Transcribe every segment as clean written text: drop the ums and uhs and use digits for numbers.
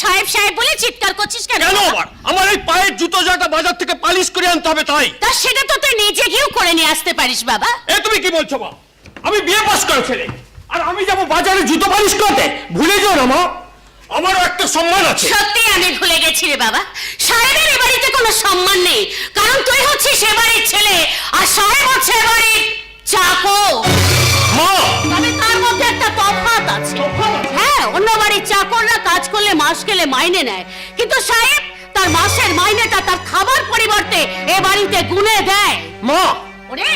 সাহেব সাহেব বলে চিৎকার করছিস কেন? কেন আবার? আমার এই পায়ের জুতো জোড়াটা বাজার থেকে পালিশ করে আনতে হবে তাই। তা সেটা তো তুই নিজে গিয়েও করে নিয়ে আসতে পারিস বাবা। এ তুমি কি বলছো মা? আমি বিয়ে পাস করে ছেলে, আর আমি যাব বাজারে জুতো পালিশ করতে? ভুলে যাও না মা, আমারও একটা সম্মান আছে। সত্যি আমি ভুলে গেছি রে বাবা, সাহেবের এ বাড়িতে কোনো সম্মান নেই, কারণ তুই হচ্ছিস সে বাড়ির ছেলে আর সাহেব হচ্ছে এ বাড়ির চাকর। মা, তবে তার মধ্যে একটা তফাৎ আছে। হ্যাঁ, অন্য বাড়ির চাকররা কাজ করলে মাস গেলে মাইনে নেয়, কিন্তু সাহেব তার মাসের মাইনেটা তার খাবার পরিবর্তে এ বাড়িতে গুনে দেয়। মা, ওরে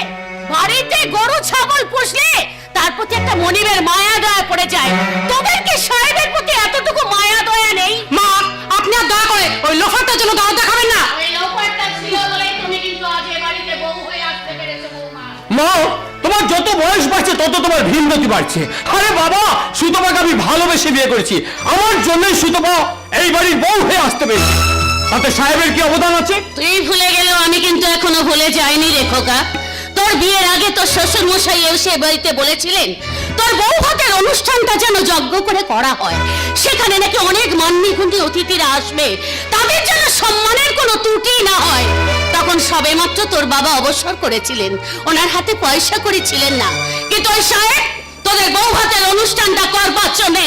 বাড়িতে গরু ছাগল পুষলে তার প্রতি একটা মনিবের মায়া দয়া পড়ে যায়, তোদের কি সাহেবের প্রতি এতটুকু মায়া দয়া নেই? মা, আপনি আর দয়া করে ওই লোফারটার জন্য দাও দেখাবেন না। ওই লোফারটা ছিল বলেই তুমি কিন্তু আজ এ বাড়িতে বউ হয়ে আসতে পেরেছো বৌমা। মা, তোমার যত বয়স বাড়ছে তত তোমার ভিন্নতি বাড়ছে। আরে বাবা, সুতপাকে আমি ভালোবেসে বিয়ে করেছি, আমার জন্যই সুতপা এই বাড়ির বউ হয়ে আসতে পেরেছি। তাতে সাহেবের কি অবদান আছে? তুই ভুলে গেলেও আমি কিন্তু এখনো ভুলে যাইনি রে খোকা। তোর বিয়ের আগে তোর শ্বশুর মশাই এসে বাড়িতে বলেছিলেন তোর বউ ভাতের অনুষ্ঠানটা যেন যজ্ঞ করে করা হয়, সেখানে নাকি অনেক মান্যিগুণী অতিথিরা আসবে, তাদের যেন সম্মানের কোনো ত্রুটি না হয়। তখন সবেমাত্র তোর বাবা অবসর করেছিলেন, ওনার হাতে পয়সা করেছিলেন না, কিন্তু ওই সাহেব তোদের বউ ভাতের অনুষ্ঠানটা করবার জন্য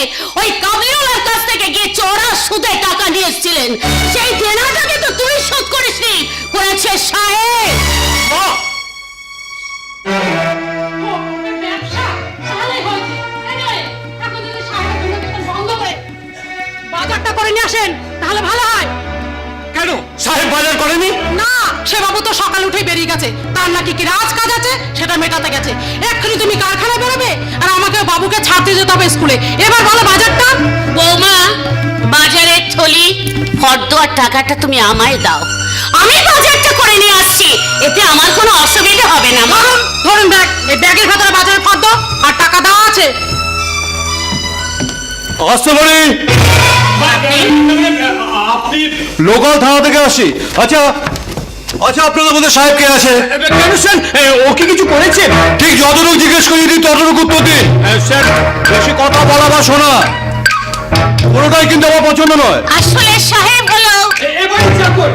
ওই কাবলিওয়ালার কাছ থেকে গিয়ে চড়া সুদে টাকা নিয়ে এসেছিলেন। সেই দেনাটা কিন্তু তুই শোধ করিসনি, করেছে সাহেব। মা, বাজারটা করে নিয়ে আসেন, তাহলে ভালো হয়। কেন সাহেব বাজার করেনি? না, সে বাবু তো সকাল উঠেই বেরিয়ে গেছে, তার নাকি কি রাজ কাজ আছে সেটা মেটাতে গেছে। এক্ষুনি তুমি কারখানায় বেরোবে আর আমাকে বাবুকে ছাড়তে যেতে হবে স্কুলে। এবার বলো বাজারটা। বৌমা, বাজারের থলি ফর্দ আর টাকাটা তুমি আমায় দাও, আমি বাজারটা করে নিয়ে আসছি, এতে আমার কোনো অসুবিধা হবে না। মা, ধরুন ব্যাগ, এই ব্যাগের ভেতরে বাজারের ফর্দ আর টাকা দেওয়া আছে। আসতে পারি? আপনি লোকাল থানা থেকে আসি। আচ্ছা আচ্ছা, আপনাদের মধ্যে সাহেব কে আছে? কেন স্যার, ও কি কিছু করেছে? ঠিক যতটুকু জিজ্ঞেস করি তুই ততটুকু উত্তর দিন। স্যার, বেশি কথা বলা বা শোনা কোনোটাই কিন্তু আমার পছন্দ নয়। আসলে সাহেব হলো এবারে চাকর,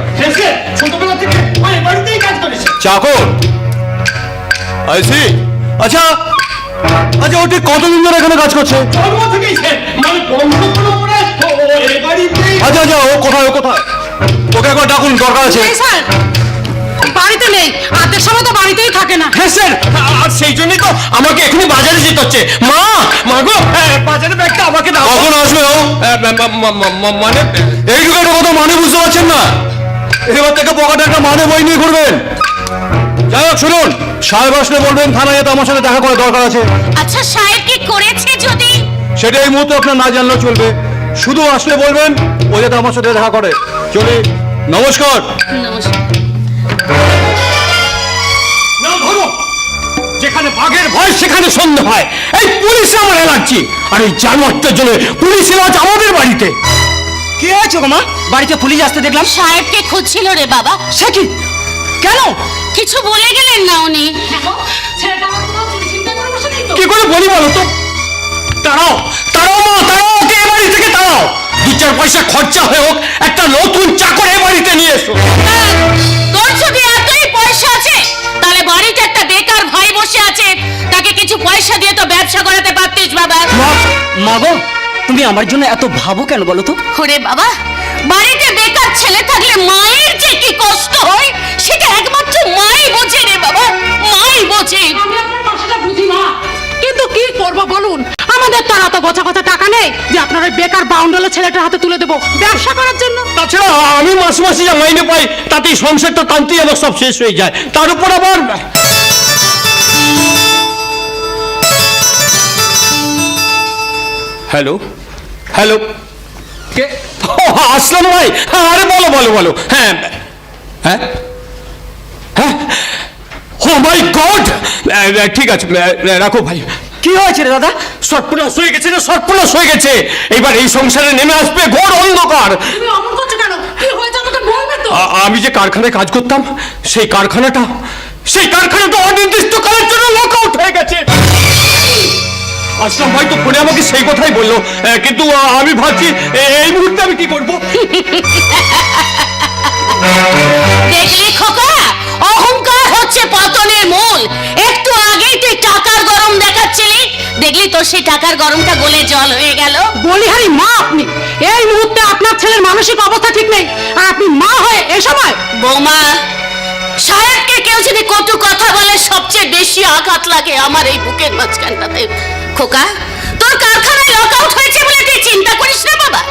ছোটবেলা থেকে বাড়িতেই কাজ করেছে। চাকর? I see. আচ্ছা আচ্ছা, ও ঠিক কতদিন ধরে এখানে কাজ করছে? জন্ম থেকেই মানে বংশগুলো পরে এই বাড়িতেই। আচ্ছা আচ্ছা, ও কোথায় ওকে একবার ডাকুন, দরকার আছে। এই স্যার বাড়িতে নেই, রাতের সময় তো বাড়িতেই থাকে না। হ্যাঁ স্যার, আর সেই জন্যই তো আমাকে এখনই বাজারে যেতে হচ্ছে। মা গো, বাজারে ব্যাগটা আমাকে দাও। কখন আসবে ও? মানে এইটুকু একটা কথা মানে বুঝতে পারছেন না? এবার থেকে পকেটে একটা মানে বই নিয়ে ঘুরবেন। যাই হোক শুনুন, সাহেব আসলে বলবেন থানায় যেতে আমার সাথে দেখা করে দরকার আছে। আচ্ছা সাহেব কি করেছে যদি? সেটা এই মুহূর্তে আপনার না জানলেও চলবে, শুধু আসলে বলবেন ও যাতে আমার সাথে দেখা করে। চলি, নমস্কার। নমস্কার। না ধরো, যেখানে বাঘের ভয় সেখানে সন্ধ্যা হয়। এই পুলিশ আমার লাগছে, আর এই জানোয়ারটার জন্য পুলিশের আজ আমাদের বাড়িতে। কি হয়েছে গো মা? বাড়িতে পুলিশ আসতে দেখলাম। সাহেবকে খুঁজছিল রে বাবা। সে কি? কেন? কিছু বলে গেলেন না উনি? কি করে বলি বলো তো? তারাও তারাও মা, তারাও ওকে এ বাড়ি থেকে তারাও। 2-4 পয়সা খরচা হয়ে হোক একটা নতুন চাকর এ বাড়িতে নিয়ে এসো। তোর যদি এতই পয়সা আছে তাহলে বাড়িতে একটা বেকার ভাই বসে আছে, তাকে কিছু পয়সা দিয়ে তো ব্যবসা করাতে পারতিস বাবা। মা গো, তুমি আমার জন্য এত ভাবো কেন বলো তো? ওরে বাবা, বাড়িতে বেকার ছেলে থাকলে মায়ের যে কি কষ্ট হয় সেটা একমাত্র মাই বোঝে রে বাবা, মাই বোঝে। তুলে দেবো ব্যবসা করার জন্য। তাছাড়া আমি মাসে মাসে যা মাইনে পাই তাতেই সংসারটা টানতেই আমার সব শেষ হয়ে যায়, তার উপর আবার হ্যালো হ্যালো কে? আসলাম ভাই, আরে বলো বলো বলো। হ্যাঁ হ্যাঁ হ্যাঁ, ও মাই গড, ঠিক আছে রাখো ভাই। কি হয়েছে রে দাদা? সর্বনাশ হয়ে গেছে রে, সর্বনাশ হয়ে গেছে। এবার এই সংসারে নেমে আসবে ঘোর অন্ধকার। তুমি অমন করছো কেন? কি হয়েছে আমাকে বলবে তো? আমি যে কারখানায় কাজ করতাম সেই কারখানাটা অনির্দিষ্টকালের জন্য লক আউট হয়ে গেছে। আসলাম ভাই তো ফোনে আমাকে সেই কথাই বললো, কিন্তু আমি ভাবছি এই মুহূর্তে আমি কি করবো। দেখলি খোকা, অহংকার হচ্ছে পতনের মূল। একটু আগেই তুই টাকার গরম দেখাচ্ছিলি, দেখলি তোর সেই টাকার গরমটা গলে জল হয়ে গেল। বলিহারি মা আপনি, এই মুহূর্তে আপনার ছেলের মানসিক অবস্থা ঠিক নেই, আর আপনি মা হয়ে এ সময়। বৌমা, সাহেবকে কেউ যদি কটু কথা বলে সবচেয়ে বেশি আঘাত লাগে আমার এই বুকের মাঝখানটাতে। খোকা, তোর কারখানায় লক আউট হয়েছে বলে তুই চিন্তা করিস না বাবা।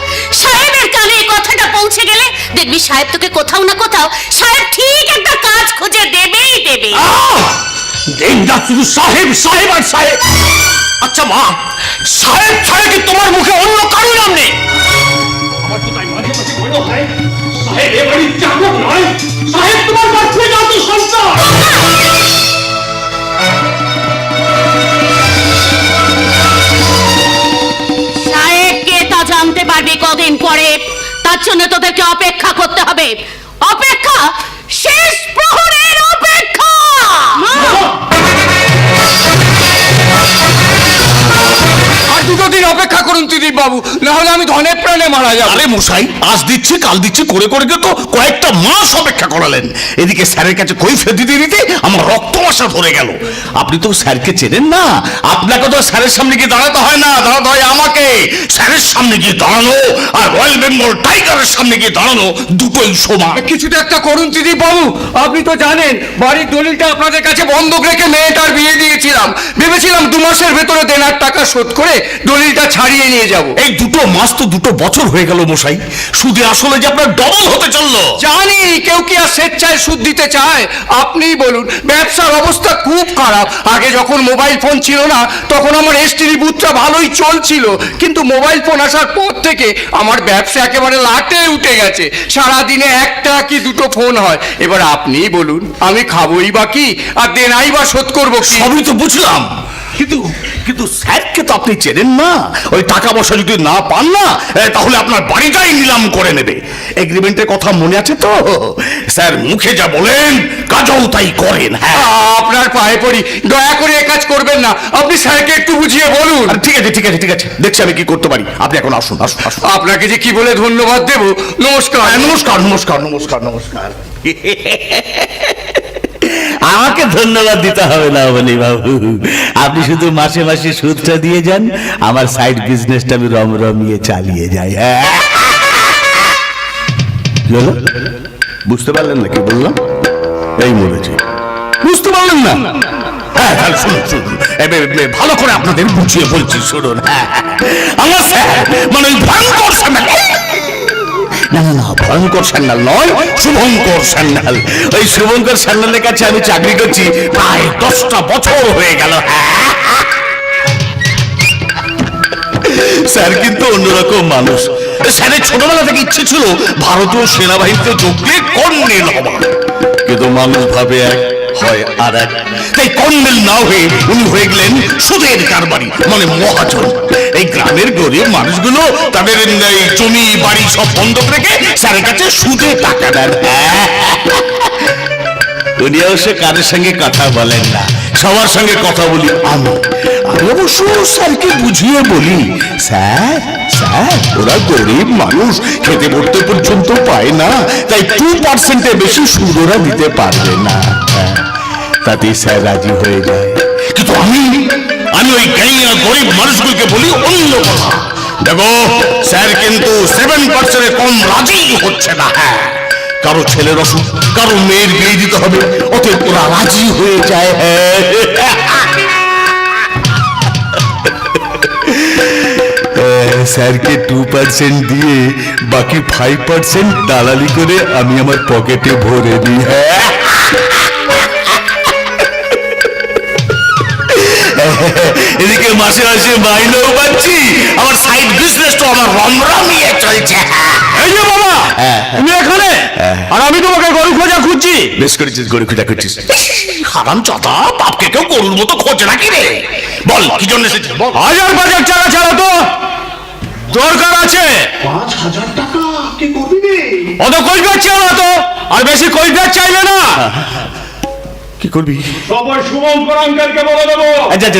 সাহেবের কানে এই কথাটা পৌঁছে গেলে দেখবি সাহেব তোকে কোথাও না কোথাও সাহেব ঠিক একটা কাজ খুঁজে দেবেই দেবে। দিনরাত শুধু সাহেব সাহেব আর সাহেব। আচ্ছা মা, সাহেব ছাড়া কি তোমার মুখে অন্য কারো নাম নেই? আমার তো তাই মাঝে মাঝে মনে হয় সাহেব এ বাড়ির চাকর নয়, সাহেব তোমার কাছে যত সন্তান। সাহেব কে তা জানতে পারবি কদিন পরে, তার জন্য তোদেরকে অপেক্ষা করতে হবে। অপেক্ষা, শেষ প্রহরের অপেক্ষা। আর দুটো দিন অপেক্ষা করুন ত্রিদীপ বাবু, না হলে আমি ধনে প্রাণে মারা যাবো। আরে মশাই, আজ দিচ্ছি কাল দিচ্ছি করে করে তো কয়েকটা মাস অপেক্ষা করালেন। এদিকে স্যারের কাছে কৈফিয়ত দিতে দিতে আমার রক্ত আসা ধরে গেল। আপনি তো স্যারকে চেনেন না, আপনাকে তো স্যারের সামনে গিয়ে দাঁড়াতে হয় না, দাঁড়াতে হয় আমাকে। স্যারের সামনে গিয়ে দাঁড়ানো আর রয়্যাল বেঙ্গল টাইগারের সামনে গিয়ে দাঁড়ানো দুটোই সমান। কিছুটা একটা করুন ত্রিদীপ বাবু। আপনি তো জানেন বাড়ির দলিলটা আপনাদের কাছে বন্ধক রেখে মেয়েটার বিয়ে দিয়েছিলাম। ভেবেছিলাম 2 মাসের ভেতরে দেনার টাকা শোধ করে দলিলটা ছাড়িয়ে নিয়ে যাব। এই 2 মাস তো 2 বছর হয়ে গেল মশাই, সুদে আসলে যে আপনার ডবল হতে চললো। জানি কেউ কি আর স্বেচ্ছায় সুদ দিতে চায়? আপনিই বলুন, ব্যবসার অবস্থা খুব খারাপ। আগে যখন মোবাইল ফোন ছিল না তখন আমার এসটিডি বুথটা ভালোই চলছিল, কিন্তু মোবাইল ফোন আসার পর থেকে আমার ব্যবসা একেবারে লাটে উঠে গেছে। সারাদিনে 1টা কি 2টো ফোন হয়। এবার আপনিই বলুন, আমি খাবোই বা কি আর দেনাই বা শোধ করবো কি? সবই তো বুঝলাম, কিন্তু কিন্তু স্যারকে তো আপনি চেনেন না। ওই টাকা পয়সা যদি না পান না, তাহলে আপনার বাড়িটাই নিলাম করে নেবে। এগ্রিমেন্টের কথা মনে আছে তো? স্যার মুখে যা বলেন কাজও তাই করেন। হ্যাঁ, আপনার পায়ে পড়ি, দয়া করে এ কাজ করবেন না। আপনি স্যারকে একটু বুঝিয়ে বলুন। আর ঠিক আছে ঠিক আছে ঠিক আছে, দেখছি আমি কি করতে পারি। আপনি এখন আসুন আসুন আসুন। আপনাকে যে কি বলে ধন্যবাদ দেব। নমস্কার। নমস্কার নমস্কার নমস্কার নমস্কার। আমাকে ধন্যবাদ দিতে হবে না বলি বাবু, আপনি শুধু মাসে মাসে সুদটা দিয়ে যান, আমার সাইড বিজনেসটা আমি রমরমিয়ে চালিয়ে যাই। কি হলো? বুঝতে পারলেন না কি বললাম? এই মরেছে, বুঝতে পারলেন না? হ্যাঁ, তাহলে শুনুন শুনুন, ভালো করে আপনাদের বুঝিয়ে বলছি শুনুন। আমার স্যার মানে ওই ভয়ঙ্কর স্যান্ডাল, না না না, ভয়ঙ্কর স্যান্ডাল নয়, শুভঙ্কর স্যান্ডাল। ওই শুভঙ্কর স্যান্ডালের কাছে আমি চাকরি করছি প্রায় 10টা বছর হয়ে গেল। স্যার কিন্তু অন্যরকম মানুষ। স্যারের ছোটবেলা থেকে ইচ্ছে ছিল ভারতীয় সেনাবাহিনীতে যোগ দিয়ে কর্নেল হওয়া, কিন্তু মানুষ ভাবে এক হয় আর এক, তাই কর্নেল না হয়ে উনি হয়ে গেলেন সুদের কারবারি মানে মহাজন। এই গ্রামের গরিব মানুষগুলো তাদের এই জমি বাড়ি সব বন্ধক রেখে স্যারের কাছে সুদে টাকা দেন। উনি অবশ্য কারোর সঙ্গে কথা বলেন না, সবার সঙ্গে কথা বলি আমি। আমি অবশ্য স্যারকে বুঝিয়ে বলি, স্যার স্যার ওরা গরিব মানুষ, খেতে পড়তে পর্যন্ত পায় না, তাই 2%-এর বেশি সুদ ওরা দিতে পারবে না। তাতে স্যার রাজি হয়ে যায়। কিন্তু আমি ওই গাইয়া গরিব মানুষগুলোকে বলি অন্য কথা। দেখো স্যার কিন্তু 7%-এর কম রাজি হচ্ছে না। হ্যাঁ, কারো ছেলের অসুখ, কারো মেয়ের বিয়ে দিতে হবে, অতএব ওরা রাজি হয়ে যায়। স্যারকে 2% দিয়ে বাকি 5% দালালি করে আমি আমার পকেটে ভরে দিই। এদিকে মাসে মাসে মাইনেও পাচ্ছি, আমার সাইড বিজনেস তো আমার রমরমিয়ে চলছে। এই যে বাবা, তুমি এখানে আর আমি তোমাকে গরু খোঁজা খুঁজছি। বেশ করেছিস, গরু খোঁজা করছিস। হারাম চাতা, বাপকে কেউ গরুর মতো খোঁজে নাকি রে? বল কি জন্য এসেছিস? বল। হাজার বাজার টাকা ছাড়া তো দরকার আছে। 5,000 টাকা কি করবি রে? অত কৈফিয়ত চাও না তো, আর বেশি কৈফিয়ত চাইলে না। কি করবি? সবাই শুভঙ্কর আঙ্কেলকে বলে দেবো।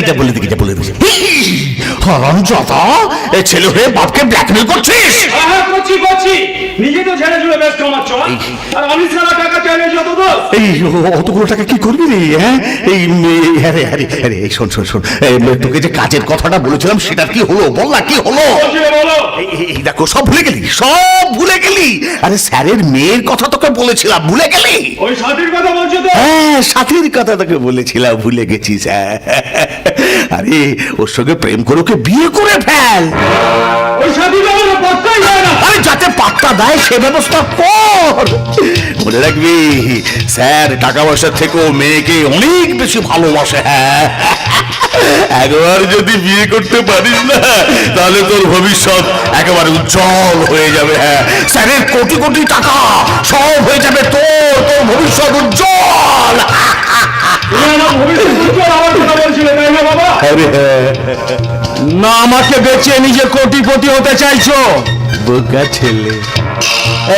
যা বলে দিকে, যা বলে দিকে। হারাম চাতা, এ ছেলে হয়ে বাপকে ব্ল্যাকমেল করছিস? হ্যাঁ করছি, নিজে তো ছেড়ে জুড়ে বেশ কামাচ্ছ, আর আমি সারা টাকা চাইলে যত দোষ। এই অতগুলো টাকা কি করবি রে? হ্যাঁ এই আরে আরে আরে শোন, তোকে যে কাজের কথাটা বলেছিলাম সেটার কি হলো? বল না, কি হলো? বলো। এই দেখো, সব ভুলে গেলি। আরে স্যারের মেয়ের কথা তোকে বলেছিলাম, ভুলে গেলি? ওই সাথীর কথা বলছো তো? হ্যাঁ, সাথীর কথা তোকে বলেছিলাম, ভুলে গেছিস? আরে ওর সঙ্গে প্রেম করে ওকে বিয়ে করে ফেল। ওই সাথী আমার পাত্তাই দেয় না। আরে যাতে পাত্তা দেয় সে ব্যবস্থা কর। মনে রাখবি, স্যার টাকা পয়সার থেকেও মেয়েকে অনেক বেশি ভালোবাসে। হ্যাঁ, একবার যদি বিয়ে করতে পারিস না, তাহলে তোর ভবিষ্যৎ একেবারে উজ্জ্বল হয়ে যাবে। হ্যাঁ, স্যারের কোটি কোটি টাকা সব হয়ে যাবে তোর ভবিষ্যৎ উজ্জ্বল। তুমি আমার ভবিষ্যৎ উজ্জ্বল আমার কথা বলছিলে, তাই না বাবা? আরে না, আমাকে বেঁচে নিজে কোটিপতি হতে চাইছো? বোকা ছেলে,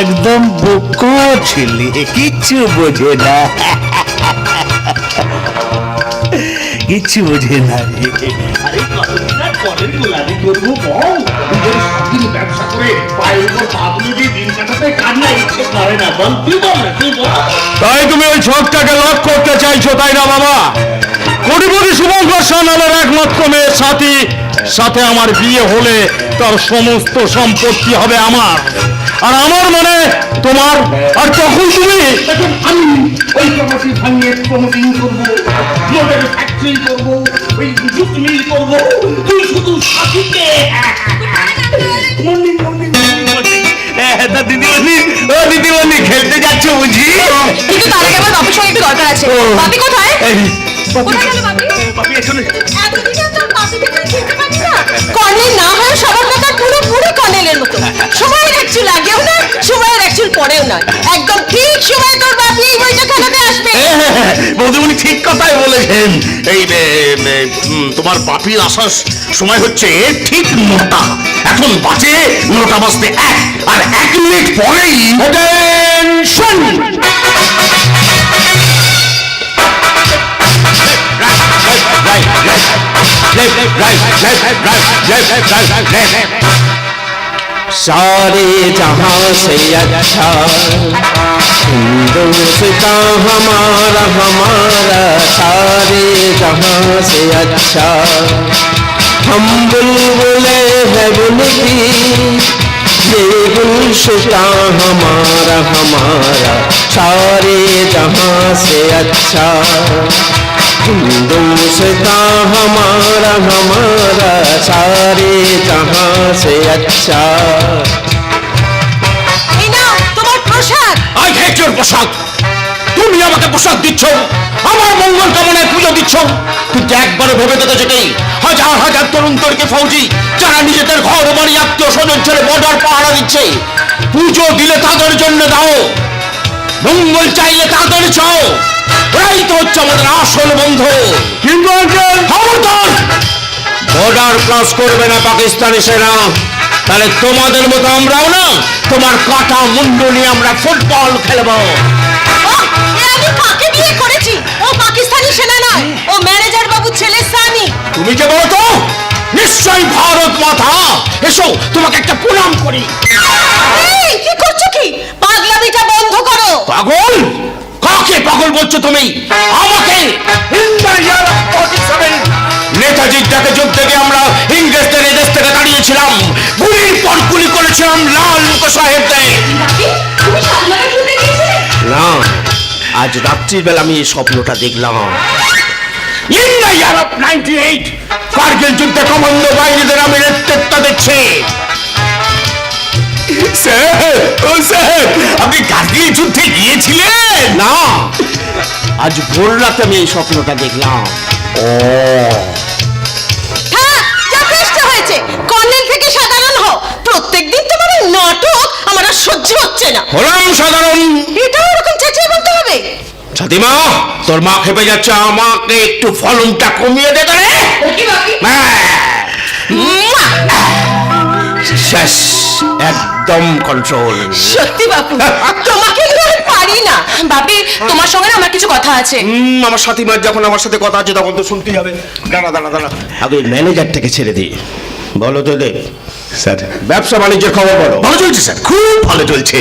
একদম বোকা ছেলে, কিচ্ছু বোঝে না, কিচ্ছু বোঝে না রে। আরে কতদিন আর পরের গোলামি করবো বল? নিজের স্বাধীন ব্যবসা করে পায়ের উপর পা তুলে দিয়ে দিন কাটাতে কার না ইচ্ছে করে না? বল তুই বল না, তুই বল। তাই তুমি ওই ছোটটাকে লক করতে চাইছো, তাই না বাবা? কোটিপতি শুভঙ্কর সান্যালের একমাত্র মেয়ের সাথে আমার বিয়ে হলে তার সমস্ত সম্পত্তি হবে আমার, আর আমার মানে তোমার। আর তখন তুমি তখন আমি ওই প্রপার্টি ভাঙিয়ে প্রমোটিং করবো, মোটর ফ্যাক্টরি করবো, ওই জুট মিল করবো। তুই শুধু সাথীকে দিদিমণি খেলতে যাচ্ছ বুঝি? কিন্তু তার আগে আমার বাবুর সঙ্গে একটু দরকার আছে। বাপি কোথায়? কোথায় গেল বাপি? এতদিনে তোর বাপিকে তুই চিনতে পারলি না? কর্নেল না হয় সবার কথা পুরো কর্নেলের মতো। সময়ের একচুল আগেও না, সময়ের একচুল পরেও নয়। একদম ঠিক সময় তোর বাপি এই বইটা খেলাতে আসবে। বৌদিমণি ঠিক কথাই বলেছেন। এই তোমার বাপির আসার সময় হচ্ছে ঠিক 9টা। এখন বাজে 9টা বাজতে 1, আর 1 মিনিট পরেই টেনশন। सारे जहां से अच्छा हिंदुस्तान हमारा सारे जहां से अच्छा। हम बुलबुले हैं बुलती ये गुलशिस्तान हमारा सारे जहां से अच्छा। हिंदुस्तान हमारा सारे जहां से अच्छा। এই নাও তোমার প্রসাদ। আই হেট ইওর পোশাক। তুমি আমাকে পোশাক দিচ্ছ, আমার মঙ্গল কামনায় পুজো দিচ্ছ, কিন্তু একবারও ভেবে দেখেছো কি? হাজার হাজার তরুণ তরুণী ফৌজি যারা নিজেদের ঘর বাড়ি আত্মীয় স্বজন ছেড়ে বর্ডার পাহারা দিচ্ছে, পুজো দিলে তাদের জন্য দাও, মঙ্গল চাইলে তাদের চাও। ওরাই তো হচ্ছে আমাদের আসল বন্ধু। কিন্তু আঙ্কেল, খবরদার! বর্ডার ক্রস করবে না পাকিস্তানি সেনা, তাহলে তোমাদের মতো আমরাও না তোমার কাটা মুন্ডু নিয়ে আমরা ফুটবল খেলবো। আমি কাকে বিয়ে করেছি? ও পাকিস্তানি সেনা নয়, ও ম্যানেজার বাবুর ছেলে সানি। তুমি কে বলো তো? নিশ্চয়ই ভারত মাতা। এসো তোমাকে একটা প্রণাম করি। এই কি করছো কি? পাগলামিটা বন্ধ করো। পাগল? কাকে পাগল বলছো তুমি? আমাকে? নেতাজির ডাকে যুদ্ধ থেকে আমরা ইংরেজদের এদেশ থেকে দাঁড়িয়েছিলাম, গুলির পর গুলি করেছিলাম লাল মুখ সাহেবদের। তুমি সাতলাটা শুনতে গিয়েছিলে? না, আজ রাত্রিবেলা আমি এই স্বপ্নটা দেখলাম। In the year of 98, Kargil যুদ্ধে কমান্ডো বাহিনীদের আমি নেতৃত্ব দিচ্ছি। স্যার, ও স্যার, আপনি কার্গিল যুদ্ধে গিয়েছিলেন? না, আজ ভোর রাতে আমি এই স্বপ্নটা দেখলাম। ও, হ্যাঁ, যথেষ্ট হয়েছে। কর্নেল থেকে সাধারণ হও। প্রত্যেকদিন তোমার এই নাটক আমার আর সহ্য হচ্ছে না। হলাম সাধারণ। এটাও ওরকম চেঁচিয়ে বলতে হবে? ছাতিমা, তোর মা খেপে যাচ্ছে, আমাকে একটু ফলনটা কমিয়ে দে রে। শেষ, একদম কন্ট্রোল। সত্যি বাপু, তোমাকে নিয়ে আমি পারি না। বাপি, তোমার সঙ্গে না আমার কিছু কথা আছে। আমার সাথীমার যখন আমার সাথে কথা আছে তখন তো শুনতেই হবে। দাঁড়া দাঁড়া দাঁড়া, আগে ম্যানেজারটাকে ছেড়ে দিই। বলো তো দে, স্যার ব্যবসা বাণিজ্যের খবর বলো। ভালো চলছে স্যার, খুব ভালো চলছে।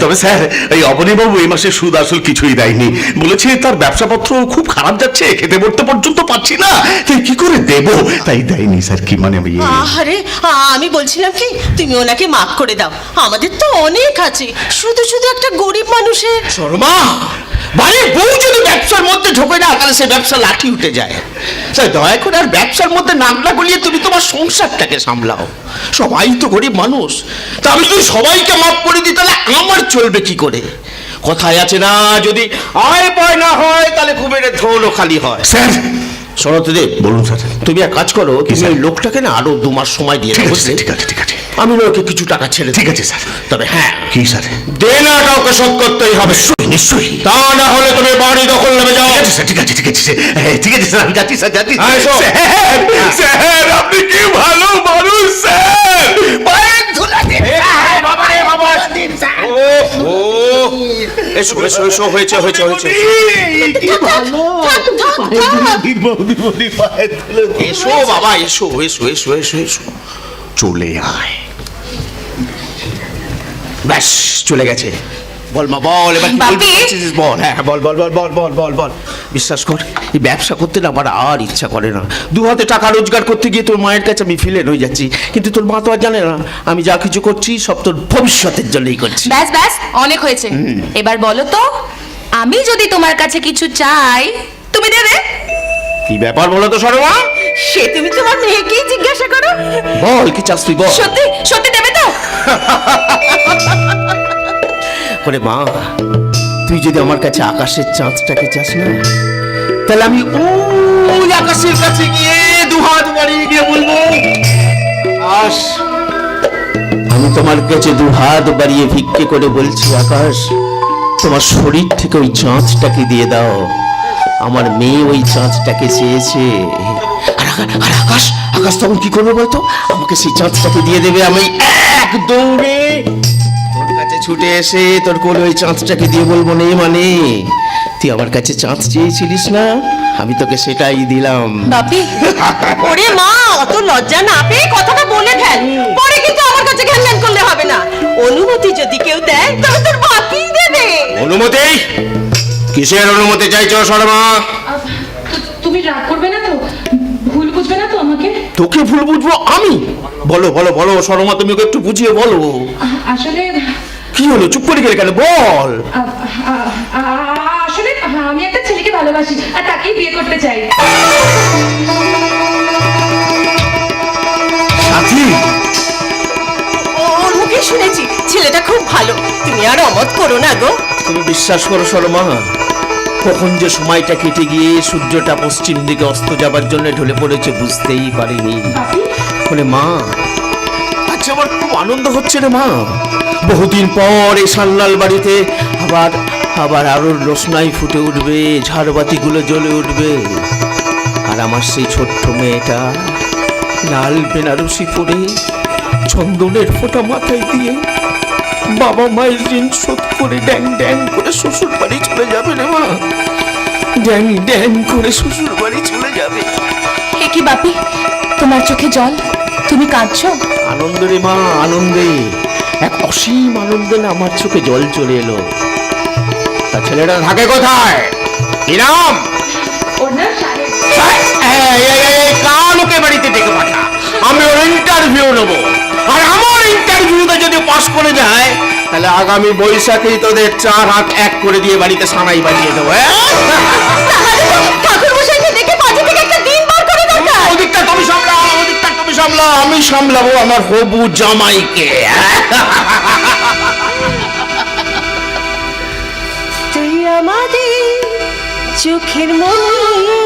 তবে স্যার, এই অবনীবাবু এই মাসে সুদ আসল কিছুই দেয়নি। বলেছে তার ব্যবসাপত্র খুব খারাপ যাচ্ছে, খেতে পড়তে পর্যন্ত পাচ্ছি না, তাই কি করে দেব, তাই দেয়নি স্যার। কি মানে আমি আরে, আমি বলছিলাম কি, তুমি ওনাকে মাফ করে দাও। আমাদের তো অনেক আছে, শুধু শুধু একটা গরিব মানুষের। শর্মা, বাড়ির বউ যদি ব্যবসার মধ্যে ঢোকে না, তাহলে সে ব্যবসা লাঠি উঠে যায়। তাই দয়া করে আর ব্যবসার মধ্যে নামলা গলিয়ে তুমি তোমার সংসারটাকে সামলাও। সবাই তো গরিব মানুষ, তা আমি যদি সবাইকে মাফ করে দিই তাহলে আমার চলবে কি করে? কথায় আছে না, যদি আয় পায় না হয় তাহলে কুবেরের ধনও খালি হয়। স্যার, শোনো তো দেব, বলুন স্যার। তুমি এক কাজ করো, তুমি স্যার? ওই লোকটাকে না আরো 2 মাস সময় দিয়ে ঠিক দাও, আছে বুঝলে? ঠিক আছে ঠিক আছে আমি ওকে কিছু টাকা ছেড়ে ঠিক দেব। আছে স্যার। তবে হ্যাঁ, কি স্যার? দেনাটা ওকে শোধ করতেই হবে। নিশ্চয়ই। তা না হলে তুমি বাড়ি দখল নেমে যাও। ঠিক আছে স্যার, ঠিক আছে ঠিক আছে ঠিক আছে স্যার, আমি যাচ্ছি স্যার, যাচ্ছি। হ্যাঁ, এসো। স্যার, স্যার, আপনি কি ভালো মানুষ স্যার। পায়ের ধুলা দিয়ে ও এসো এসো এসো, হয়েছে হয়েছে হয়েছে। কি ভালো। বৌদি বৌদি পায়ের ধুলো দিয়ে। এসো বাবা, এসো এসো এসো এসো এসো। চলে আয়। ব্যাস, চলে গেছে। বল মা, বল এবার কি বাপি? বলতে চাইছিস বল। হ্যাঁ বল বল বল বল বল বল বল। বিশ্বাস কর, এই ব্যবসা করতে না আমার আর ইচ্ছা করে না। 2 হাতে টাকা রোজগার করতে গিয়ে তোর মায়ের কাছে আমি ফিলেন হয়ে যাচ্ছি, কিন্তু তোর মা তো আর জানে না আমি যা কিছু করছি সব তোর ভবিষ্যতের জন্যই করছি। ব্যাস ব্যাস, অনেক হয়েছে। এবার বলো তো, আমি যদি তোমার কাছে কিছু চাই, তুমি দেবে? কি ব্যাপার বলো তো শর্মা? সে তুমি তোমার মেয়েকেই জিজ্ঞাসা করো। বল কি চাস তুই, বল। সত্যি সত্যি দেবে তো? করে মা, তুই যদি আমার কাছে আকাশের চাঁদটাকে চাস না, তাহলে আমি ওই আকাশের কাছে গিয়ে 2 হাত বাড়িয়ে গিয়ে বলবো, আকাশ, আমি তোমার কাছে 2 হাত বাড়িয়ে ভিক্ষে করে বলছি, আকাশ, তোমার শরীর থেকে ওই চাঁদটাকে দিয়ে দাও। আমার মেয়ে ওই চাঁদটাকে চেয়েছে। আর আকাশ, আকাশ তখন কি করবে বলতো? আমাকে সেই চাঁদটাকে দিয়ে দেবে। আমি এক দৌড়ে তোর কাছে ছুটে এসে তোর কোলে ওই চাঁদটাকে দিয়ে বলবো, নেই মানে তুই আমার কাছে চাঁদ চেয়েছিলিস না, আমি তোকে সেটাই দিলাম। বাপি, ওরে মা, অত লজ্জা না পেয়ে কথাটা বলে ফেল। পরে কিন্তু আমার কাছে ঘ্যান করলে হবে না। অনুমতি যদি কেউ দেয় তবে তোর বাপই দেবে। অনুমতি? কিসের অনুমতি চাইছো শর্মা? তুমি রাগ করবে না তো? ভুল বুঝবে না তো আমাকে? তোকে ভুল বুঝবো আমি? বলো বলো বলো শর্মা, তুমি ওকে একটু বুঝিয়ে বলো। আসলে কি হলো, চুপ করে গেলে কেন? বল। আসলে আমি একটা ছেলেকে ভালোবাসি আর তাকেই বিয়ে করতে চাই। সাথী, ওর মুখে শুনেছি ছেলেটা খুব ভালো। তুমি আর অমত করো না গো। তুমি বিশ্বাস করো শর্মা, কখন যে সময়টা কেটে গিয়ে সূর্যটা পশ্চিম দিকে অস্ত যাবার জন্য ঢলে পড়েছে বুঝতেই পারিনি। বলে মা, আচ্ছা আমার খুব আনন্দ হচ্ছে রে মা। বহুদিন পর এই সান্নাল বাড়িতে আবার আবার আরো রোশনাই ফুটে উঠবে, ঝাড়বাতিগুলো জ্বলে উঠবে, আর আমার সেই ছোট্ট মেয়েটা লাল বেনারসি পরে চন্দনের ফোঁটা মাথায় দিয়ে বাবা মায়ের ঋণ শোধ করে ড্যাং ড্যাং করে শ্বশুর বাড়ি চলে যাবে রে মা। ড্যাং ড্যাং করে শ্বশুর বাড়ি চলে যাবে। এ কি বাপি, তোমার চোখে জল? তুমি কাঁদছো? আনন্দ রে মা, আনন্দে, এক অসীম আনন্দে না আমার চোখে জল চলে এলো। তা ছেলেটা থাকে কোথায়? কি নাম? ওর নাম সাহেব। কাল ওকে বাড়িতে ডেকে পাঠা, আমি ওর ইন্টারভিউ নেবো, আর আমার ইন্টারভিউতে যদি পাস করে যায় তাহলে আগামী বৈশাখেই তোদের 4 হাত 1 করে দিয়ে বাড়িতে সানাই বানিয়ে দেবো। ঠাকুর মশাইকে দেখে বাজে থেকে একটা দিন বার করে দরকার। ওদিকটা তুমি সব সামলা, আমি সামলাবো আমার হবু জামাইকে। তুই আমাদের চোখের মনি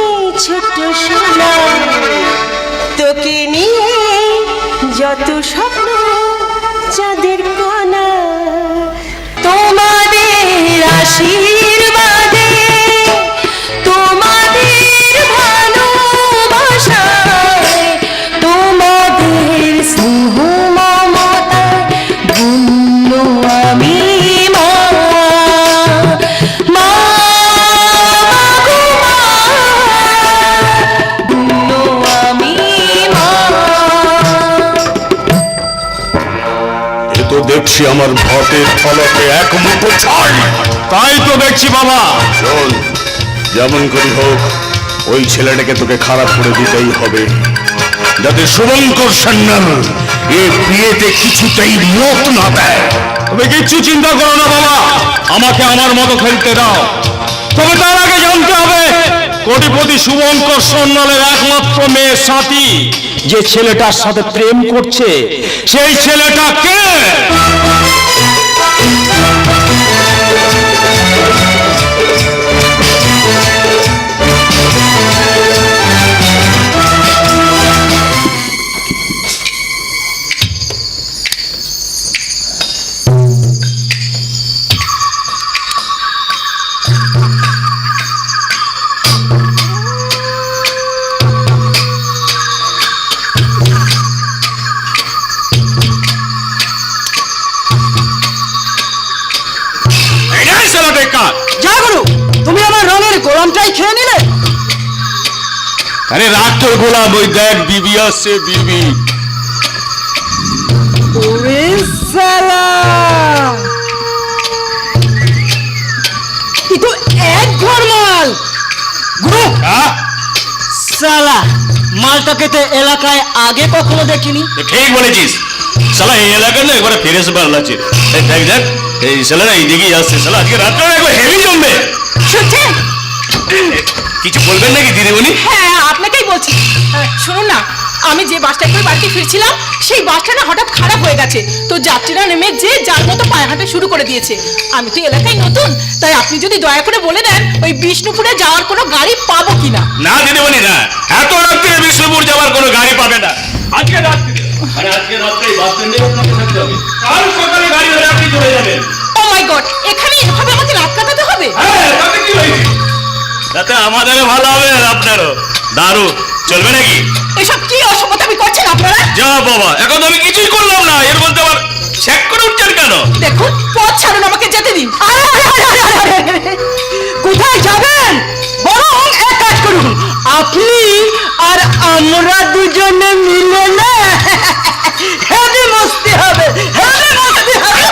ছোট সোনা, তোকে নিয়ে যত স্বপ্ন চাঁদের কোনা, তোমাদের আশীর্বাদে তোমাদের ভালোবাসায় তোমাদের স্নেহ মমতায় ধন্য আমি মা, মা গো মা, ধন্য আমি মা। এ তো দেখছি আমার ভটের ফলকে এক মুঠো ছাই। তাই তো দেখছি বাবা। শোন, যেমন করি হোক ওই ছেলেটাকে তোকে খারাপ করে দিতেই হবে, যাতে শুভঙ্কর সান্যাল এ বিয়েতে কিছুতেই মত না দেয়। তুমি কিচ্ছু চিন্তা করো না বাবা, আমাকে আমার মতো খেলতে দাও। তবে তার আগে জানতে হবে কোটিপতি শুভঙ্কর সন্ন্যালের একমাত্র মেয়ে সাথী যে ছেলেটার সাথে প্রেম করছে, সেই ছেলেটা কে? এই ছেলেটা কার? যা গুরু, তুমি আমার রঙের গোলামটাই খেয়ে নিলে। আরে রাগ তোর গোলাম, ওই দেখ বিবি আসছে, বিবি। ওরে সালা, এ তো এক ঘর মাল। গুরু, সালা মালটাকে তো এলাকায় আগে কখনো দেখিনি। ঠিক বলেছিস, শালা এই এলাকার না একবারে ফেরেস বাংলাছে। এই দেখ দেখ, এই শালারা এইদিকেই আসছে। শালা আজকে রাতটা একবার হেভি জমবে। শুনছেন? কিছু বলবেন নাকি দিদিমণি? হ্যাঁ, আপনাকেই বলছি। শুনুন না, আমি যে বাসটায় করে বাড়িতে ফিরছিলাম সেই বাসটা না হঠাৎ খারাপ হয়ে গেছে, তো যাত্রীরা নেমে যে যার মতো পায়ে হাঁটা শুরু করে দিয়েছে। আমি তো এলাকায় নতুন, তাই আপনি যদি দয়া করে বলে দেন ওই বিষ্ণুপুরে যাওয়ার কোনো গাড়ি পাবো কিনা। না দিদিমণি না, এত রাত্রে বিষ্ণুপুর যাওয়ার কোনো গাড়ি পাবে না। আজকে রাত্রে, মানে আজকে রাত্রে বাস স্ট্যান্ডে আপনাকে থাকতে হবে। কাল সকালে গাড়ি ধরে আপনি চলে যাবেন। ও মাই গড, এখানে এভাবে আমাকে রাত কাটাতে হবে? হ্যাঁ, তাতে কি হয়েছে? তাতে আমাদেরও ভালো হবে আর আপনারও। দারু চলবে নাকি? এসব কি অসভ্যতামি করছেন আপনারা? যা বাবা, এখন তো আমি কিছুই করলাম না, এর মধ্যে আবার চেক করে উঠছেন কেন? দেখুন, পথ ছাড়ুন, আমাকে যেতে দিন। কোথায় যাবেন? বরং এক কাজ করুন, আপনি আর আমরা দুজনে মিলে না হেভি মস্তি হবে, হেভি মস্তি হবে।